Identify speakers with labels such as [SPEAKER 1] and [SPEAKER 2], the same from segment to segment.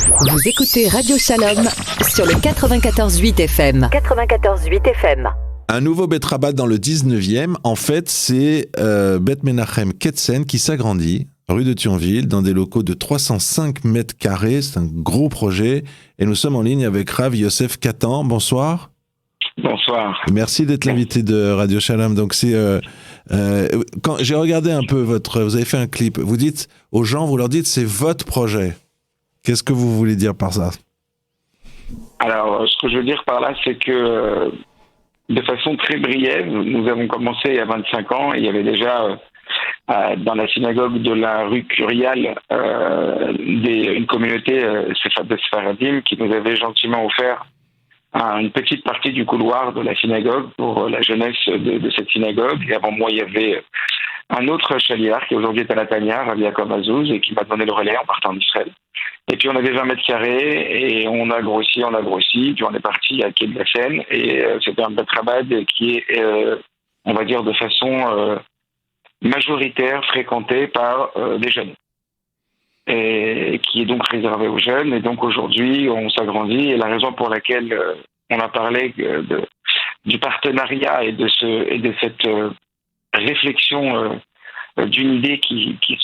[SPEAKER 1] Vous écoutez Radio Shalom sur le 94.8 FM. 94.8 FM.
[SPEAKER 2] Un nouveau Beth Rabat dans le 19e. En fait, c'est Beth Menachem Ketsen qui s'agrandit, rue de Thionville, dans des locaux de 305 mètres carrés. C'est un gros projet. Et nous sommes en ligne avec Rav Yosef Katan. Bonsoir.
[SPEAKER 3] Bonsoir.
[SPEAKER 2] Merci d'être l'invité de Radio Shalom. Donc, quand j'ai regardé un peu vous avez fait un clip. Vous dites aux gens, vous leur dites, c'est votre projet. Qu'est-ce que vous voulez dire par ça?
[SPEAKER 3] Alors, ce que je veux dire par là, c'est que de façon très briève, nous avons commencé il y a 25 ans. Il y avait déjà dans la synagogue de la rue Curial une communauté de Sfaradim qui nous avait gentiment offert une petite partie du couloir de la synagogue pour la jeunesse de cette synagogue. Et avant moi, il y avait un autre chaliar qui aujourd'hui est à la Tania, Rav Yaakov Azouz, et qui m'a donné le relais en partant d'Israël. Et puis on avait 20 mètres carrés et on a grossi, puis on est parti à Quai de la Seine et c'était un Beth Rabat qui est, on va dire de façon majoritaire, fréquenté par des jeunes. Et qui est donc réservé aux jeunes. Et donc aujourd'hui, on s'agrandit. Et la raison pour laquelle on a parlé du partenariat et de cette réflexion d'une idée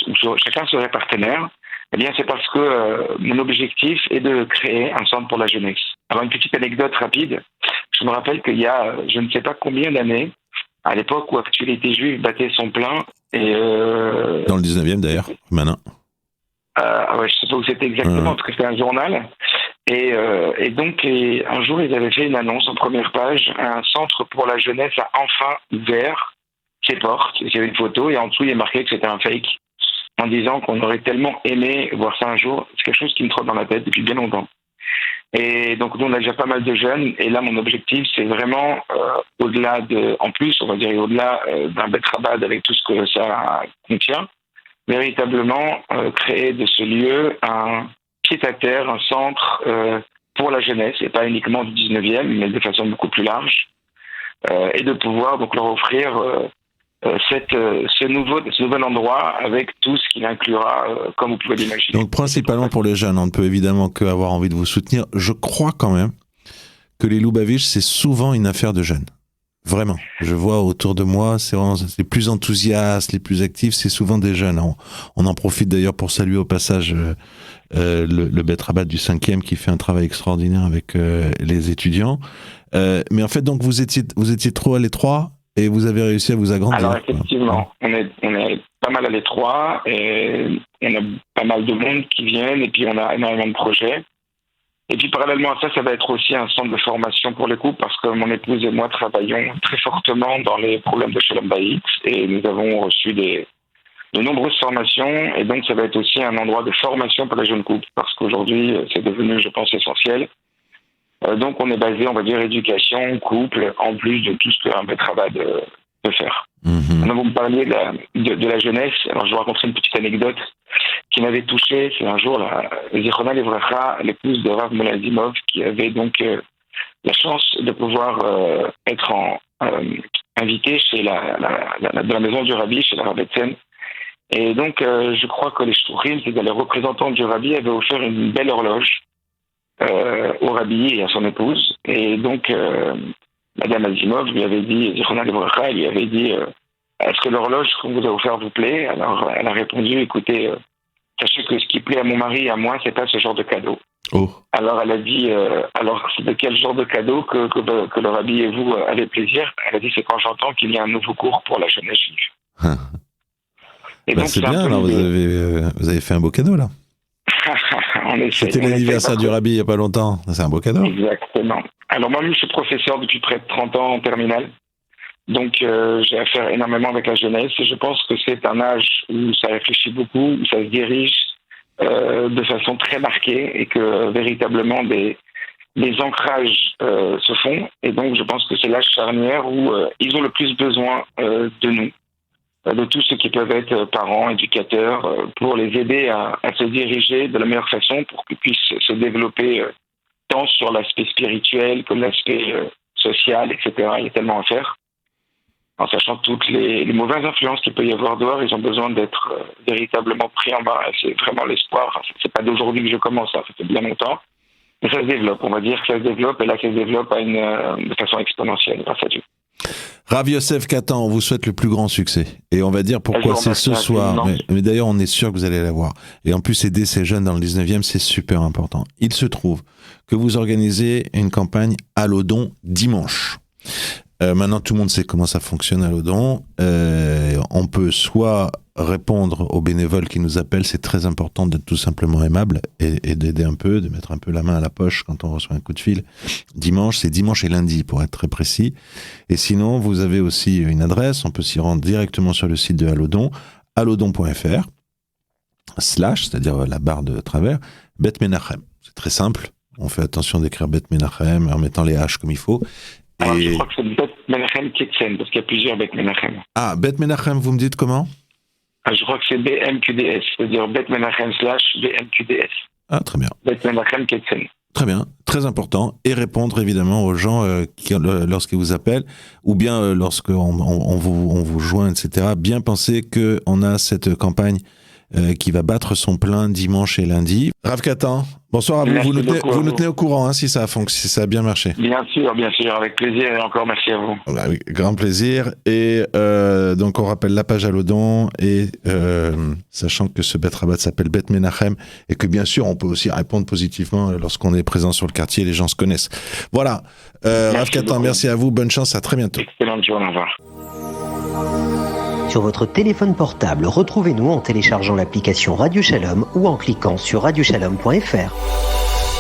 [SPEAKER 3] où chacun serait partenaire, eh bien, c'est parce que mon objectif est de créer un centre pour la jeunesse. Alors, une petite anecdote rapide. Je me rappelle qu'il y a, je ne sais pas combien d'années, à l'époque où Actualité Juive battait son plein, et
[SPEAKER 2] dans le 19e d'ailleurs, maintenant.
[SPEAKER 3] Ouais, je sais pas où c'était exactement, parce que c'était un journal. Et donc, un jour, ils avaient fait une annonce en première page. Un centre pour la jeunesse a enfin ouvert ses portes. Il y avait une photo, et en dessous, il est marqué que c'était un fake, en disant qu'on aurait tellement aimé voir ça un jour. C'est quelque chose qui me trotte dans la tête depuis bien longtemps. Et donc, nous, on a déjà pas mal de jeunes. Et là, mon objectif, c'est vraiment, au-delà d'un Beth Rabat avec tout ce que ça contient, véritablement créer de ce lieu un pied-à-terre, un centre pour la jeunesse, et pas uniquement du 19e, mais de façon beaucoup plus large, et de pouvoir donc leur offrir ce nouvel endroit avec tout ce qu'il inclura, comme vous pouvez l'imaginer.
[SPEAKER 2] Donc principalement pour les jeunes, on ne peut évidemment qu'avoir envie de vous soutenir. Je crois quand même que les Lubavitch, c'est souvent une affaire de jeunes. Vraiment. Je vois autour de moi, c'est vraiment les plus enthousiastes, les plus actifs, c'est souvent des jeunes. On en profite d'ailleurs pour saluer au passage le Beth Rabat du 5e qui fait un travail extraordinaire avec les étudiants. Mais en fait, donc vous étiez trop à l'étroit et vous avez réussi à vous agrandir.
[SPEAKER 3] Alors effectivement, on est pas mal à l'étroit et on a pas mal de monde qui viennent et puis on a énormément de projets. Et puis parallèlement à ça, ça va être aussi un centre de formation pour les couples parce que mon épouse et moi travaillons très fortement dans les problèmes de Shalom Bayit et nous avons reçu de nombreuses formations et donc ça va être aussi un endroit de formation pour les jeunes couples parce qu'aujourd'hui c'est devenu, je pense, essentiel. Donc on est basé, on va dire, éducation, couple, en plus de tout ce qu'un Beth Rabat peut faire. Maintenant, vous me parliez de la jeunesse. Alors je vais raconter une petite anecdote qui m'avait touché. C'est un jour, Zichronah Livracha, l'épouse de Rav Molazimov, qui avait donc la chance de pouvoir être invitée chez de la maison du Rabbi, chez la Rabetzen. Et donc, je crois que les Shturim, c'est-à-dire les représentants du Rabbi, avaient offert une belle horloge au Rabbi et à son épouse. Et donc, Madame Azimov lui avait dit, Zichronah Livracha, elle lui avait dit est-ce que l'horloge qu'on vous a offert vous plaît? Alors, elle a répondu, écoutez, sachez que ce qui plaît à mon mari et à moi, c'est pas ce genre de cadeau.
[SPEAKER 2] Oh.
[SPEAKER 3] Alors, elle a dit, alors, c'est de quel genre de cadeau que le Rabbi et vous avez plaisir? Elle a dit, c'est quand j'entends qu'il y a un nouveau cours pour la jeunesse juive. Et donc,
[SPEAKER 2] c'est bien, alors vous avez fait un beau cadeau, là. C'était l'anniversaire du Rabbi il n'y a pas longtemps. C'est un beau cadeau.
[SPEAKER 3] Exactement. Alors, moi, je suis professeur depuis près de 30 ans en terminale. Donc, j'ai affaire énormément avec la jeunesse et je pense que c'est un âge où ça réfléchit beaucoup, où ça se dirige de façon très marquée et que véritablement des ancrages se font. Et donc, je pense que c'est l'âge charnière où ils ont le plus besoin de nous, de tous ceux qui peuvent être parents, éducateurs, pour les aider à se diriger de la meilleure façon pour qu'ils puissent se développer tant sur l'aspect spirituel que l'aspect social, etc. Il y a tellement à faire. en sachant toutes les mauvaises influences qu'il peut y avoir dehors. Ils ont besoin d'être véritablement pris en main. Et c'est vraiment l'espoir. Enfin, c'est pas d'aujourd'hui que je commence, ça fait bien longtemps. Mais ça se développe, on va dire que ça se développe, et là, ça se développe de façon exponentielle, grâce à Dieu.
[SPEAKER 2] Rav Yosef Katan, on vous souhaite le plus grand succès. Et on va dire pourquoi c'est ce soir. Mais d'ailleurs, on est sûr que vous allez l'avoir. Et en plus, aider ces jeunes dans le 19e, c'est super important. Il se trouve que vous organisez une campagne Allodon dimanche. Maintenant, tout le monde sait comment ça fonctionne Allodon. On peut soit répondre aux bénévoles qui nous appellent, c'est très important d'être tout simplement aimable et d'aider un peu, de mettre un peu la main à la poche quand on reçoit un coup de fil. Dimanche, c'est dimanche et lundi pour être très précis. Et sinon, vous avez aussi une adresse, on peut s'y rendre directement sur le site de Allodon, allodon.fr, / c'est-à-dire la barre de travers, Bet Menachem. C'est très simple, on fait attention d'écrire Bet Menachem en mettant les H comme il faut.
[SPEAKER 3] Alors, je crois que c'est Bet Menachem Ketsen, parce qu'il y a plusieurs Bet Menachem.
[SPEAKER 2] Ah, Bet Menachem, vous me dites comment ?
[SPEAKER 3] Je crois que c'est BMQDS, c'est-à-dire Bet Menachem / BMQDS.
[SPEAKER 2] Ah, très bien.
[SPEAKER 3] Bet Menachem Ketsen.
[SPEAKER 2] Très bien, très important. Et répondre évidemment aux gens lorsqu'ils vous appellent, ou bien lorsqu'on vous joint, etc. Bien penser qu'on a cette campagne qui va battre son plein dimanche et lundi. Rav Katan, bonsoir à vous. Vous nous tenez au courant si ça a bien marché.
[SPEAKER 3] Bien sûr, avec plaisir, et encore merci à vous.
[SPEAKER 2] Avec grand plaisir. Et donc on rappelle la page Allodon, et sachant que ce Bet Rabat s'appelle Bet Menachem, et que bien sûr on peut aussi répondre positivement lorsqu'on est présent sur le quartier, les gens se connaissent. Voilà, Rav Katan, merci à vous, bonne chance, à très bientôt.
[SPEAKER 3] Excellente journée, au revoir.
[SPEAKER 4] Sur votre téléphone portable, retrouvez-nous en téléchargeant l'application Radio Shalom ou en cliquant sur radioshalom.fr.